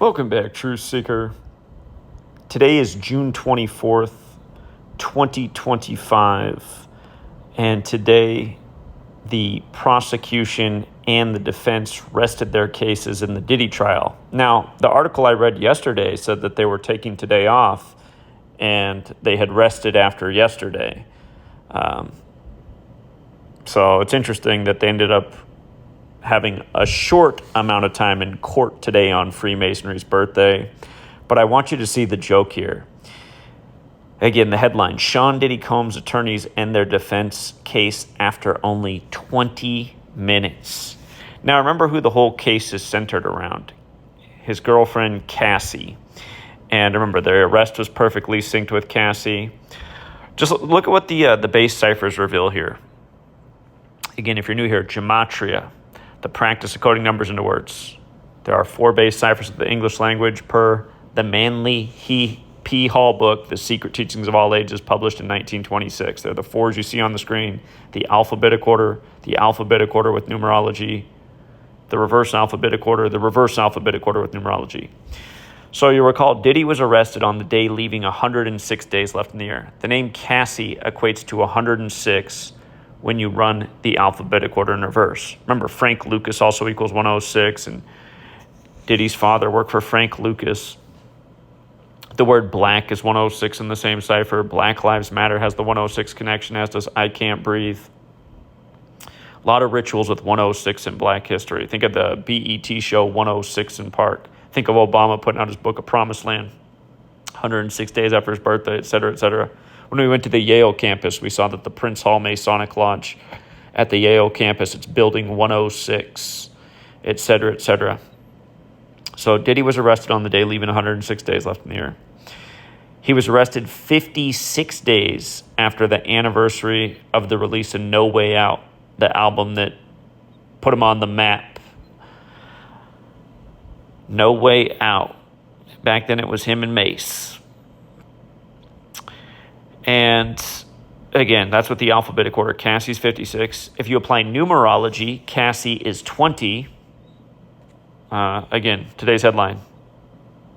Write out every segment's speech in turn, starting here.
Welcome back, Truth Seeker. Today is June 24th, 2025, and today the prosecution and the defense rested their cases in the Diddy trial. Now, the article I read yesterday said that they were taking today off and they had rested after yesterday. So it's interesting that they ended up having a short amount of time in court today on Freemasonry's birthday. But I want you to see the joke here. Again, the headline, Sean Diddy Combs' attorneys end their defense case after only 20 minutes. Now, remember who the whole case is centered around. His girlfriend, Cassie. And remember, their arrest was perfectly synced with Cassie. Just look at what the base ciphers reveal here. Again, if you're new here, Gematria, the practice of coding numbers into words. There are 4 base ciphers of the English language per the Manly P. Hall book, The Secret Teachings of All Ages, published in 1926. They're the 4s you see on the screen: the alphabetic order with numerology, the reverse alphabetic order with numerology. So you recall, Diddy was arrested on the day leaving 106 days left in the year. The name Cassie equates to 106 when you run the alphabetic order in reverse. Remember, Frank Lucas also equals 106, and Diddy's father worked for Frank Lucas. The word black is 106 in the same cipher. Black Lives Matter has the 106 connection, as does I Can't Breathe. A lot of rituals with 106 in Black history. Think of the BET show 106 in Park. Think of Obama putting out his book, A Promised Land, 106 days after his birthday, et cetera, et cetera. When we went to the Yale campus, we saw that the Prince Hall Masonic Lodge at the Yale campus, it's building 106, et cetera, et cetera. So Diddy was arrested on the day leaving 106 days left in the year. He was arrested 56 days after the anniversary of the release of No Way Out, the album that put him on the map. No Way Out. Back then it was him and Mace. And again, that's what the alphabetic order. Cassie's 56. If you apply numerology, Cassie is 20. Again, today's headline.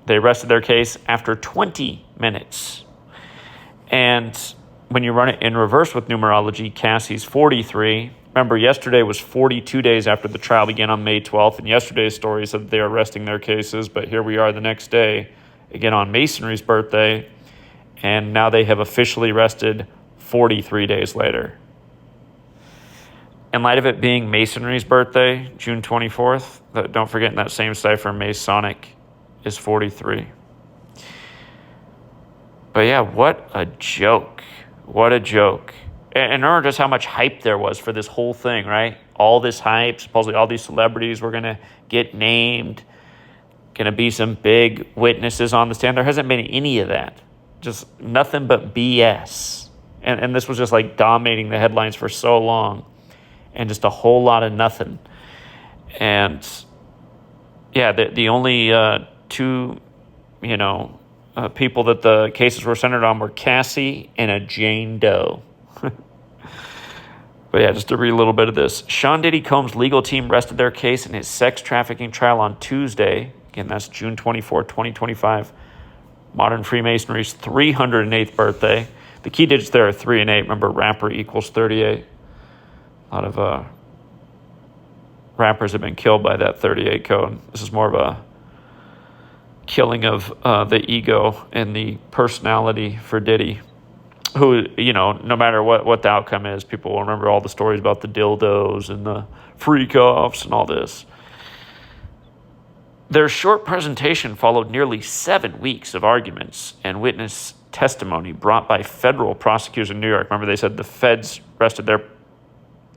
They arrested their case after 20 minutes. And when you run it in reverse with numerology, Cassie's 43. Remember, yesterday was 42 days after the trial began on May 12th. And yesterday's story said they're arresting their cases. But here we are the next day, again on Masonry's birthday. And now they have officially rested 43 days later. In light of it being Masonry's birthday, June 24th, don't forget in that same cipher, Masonic is 43. But yeah, what a joke. What a joke. And remember just how much hype there was for this whole thing, right? All this hype, supposedly all these celebrities were going to get named, going to be some big witnesses on the stand. There hasn't been any of that. Just nothing but BS. And this was just like dominating the headlines for so long. And just a whole lot of nothing. And yeah, the only 2, people that the cases were centered on were Cassie and a Jane Doe. But yeah, just to read a little bit of this. Sean Diddy Combs' legal team rested their case in his sex trafficking trial on Tuesday. Again, that's June 24, 2025. Modern Freemasonry's 308th birthday. The key digits there are 3 and 8. Remember, rapper equals 38. A lot of rappers have been killed by that 38 code. This is more of a killing of the ego and the personality for Diddy, who, no matter what the outcome is, people will remember all the stories about the dildos and the freak-offs and all this. Their short presentation followed nearly 7 weeks of arguments and witness testimony brought by federal prosecutors in New York. Remember, they said the feds rested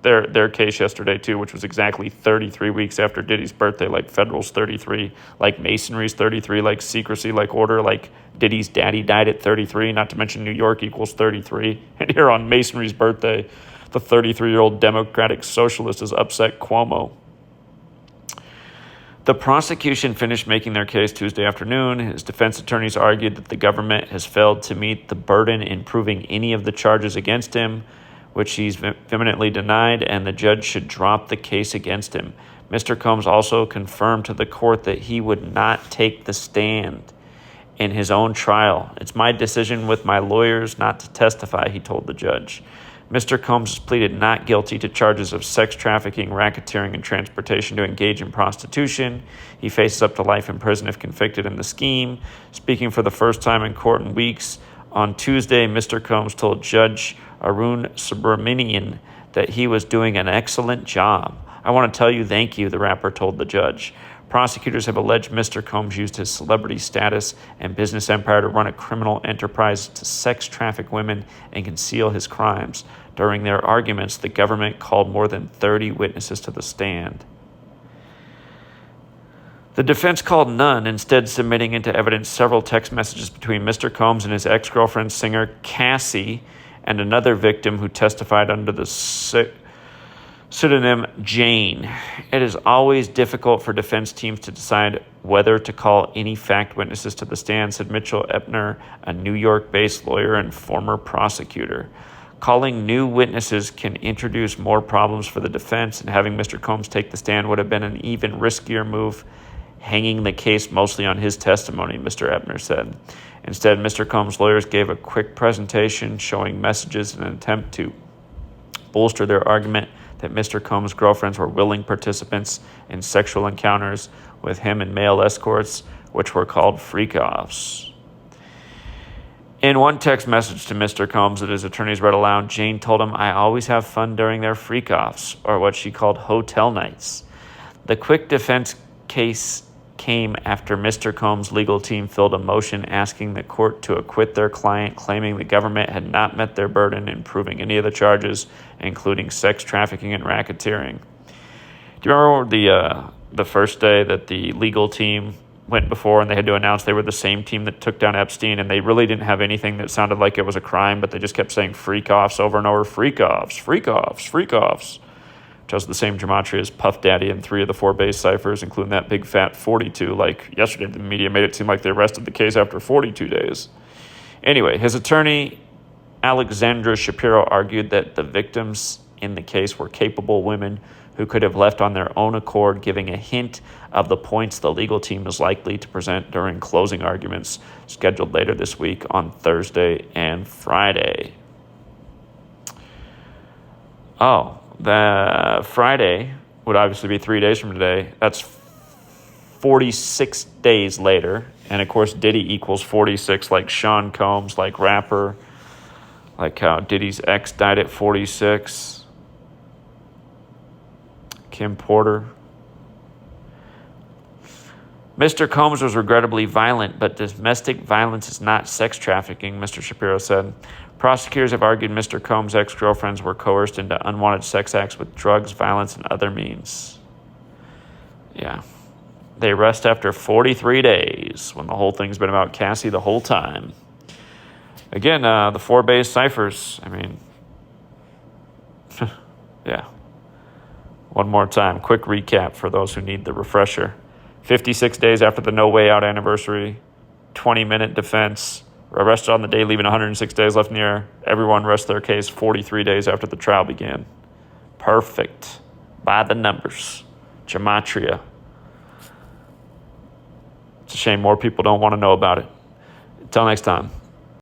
their case yesterday too, which was exactly 33 weeks after Diddy's birthday, like federal's 33, like Masonry's 33, like secrecy, like order, like Diddy's daddy died at 33, not to mention New York equals 33. And here on Masonry's birthday, the 33-year-old Democratic Socialist has upset Cuomo. The prosecution finished making their case Tuesday afternoon. His defense attorneys argued that the government has failed to meet the burden in proving any of the charges against him, which he's vehemently denied, and the judge should drop the case against him. Mr. Combs also confirmed to the court that he would not take the stand in his own trial. It's my decision with my lawyers not to testify, he told the judge. Mr. Combs has pleaded not guilty to charges of sex trafficking, racketeering, and transportation to engage in prostitution. He faces up to life in prison if convicted in the scheme. Speaking for the first time in court in weeks, on Tuesday, Mr. Combs told Judge Arun Subramanian that he was doing an excellent job. I want to tell you thank you, the rapper told the judge. Prosecutors have alleged Mr. Combs used his celebrity status and business empire to run a criminal enterprise to sex traffic women and conceal his crimes. During their arguments, the government called more than 30 witnesses to the stand. The defense called none, instead submitting into evidence several text messages between Mr. Combs and his ex-girlfriend singer Cassie and another victim who testified under the pseudonym Jane. It is always difficult for defense teams to decide whether to call any fact witnesses to the stand, said Mitchell Epner, a New York-based lawyer and former prosecutor. Calling new witnesses can introduce more problems for the defense, and having Mr. Combs take the stand would have been an even riskier move, hanging the case mostly on his testimony, Mr. Epner said. Instead, Mr. Combs' lawyers gave a quick presentation showing messages in an attempt to bolster their argument that Mr. Combs' girlfriends were willing participants in sexual encounters with him and male escorts, which were called freak-offs. In one text message to Mr. Combs that his attorneys read aloud, Jane told him, "I always have fun during their freak-offs," or what she called hotel nights. The quick defense case came after Mr. Combs' legal team filed a motion asking the court to acquit their client, claiming the government had not met their burden in proving any of the charges, including sex trafficking and racketeering. Do you remember the first day that the legal team went before and they had to announce they were the same team that took down Epstein, and they really didn't have anything that sounded like it was a crime, but they just kept saying freak-offs over and over, freak-offs, freak-offs, freak-offs, which was the same Gematria as Puff Daddy in 3 of the 4 base ciphers, including that big fat 42. Like yesterday, the media made it seem like they arrested the case after 42 days. Anyway, his attorney, Alexandra Shapiro, argued that the victims in the case were capable women who could have left on their own accord, giving a hint of the points the legal team is likely to present during closing arguments scheduled later this week on Thursday and Friday. Oh, the Friday would obviously be 3 days from today. That's 46 days later. And of course, Diddy equals 46, like Sean Combs, like rapper, like how Diddy's ex died at 46. Kim Porter. Mr. Combs was regrettably violent, but domestic violence is not sex trafficking, Mr. Shapiro said. Prosecutors have argued Mr. Combs' ex-girlfriends were coerced into unwanted sex acts with drugs, violence, and other means. Yeah. They arrest after 43 days, when the whole thing's been about Cassie the whole time. Again, the 4 base ciphers, I mean, yeah. One more time, quick recap for those who need the refresher. 56 days after the no way out anniversary, 20-minute defense, arrested on the day, leaving 106 days left in the air. Everyone rests their case 43 days after the trial began. Perfect. By the numbers. Gematria. It's a shame more people don't want to know about it. Until next time.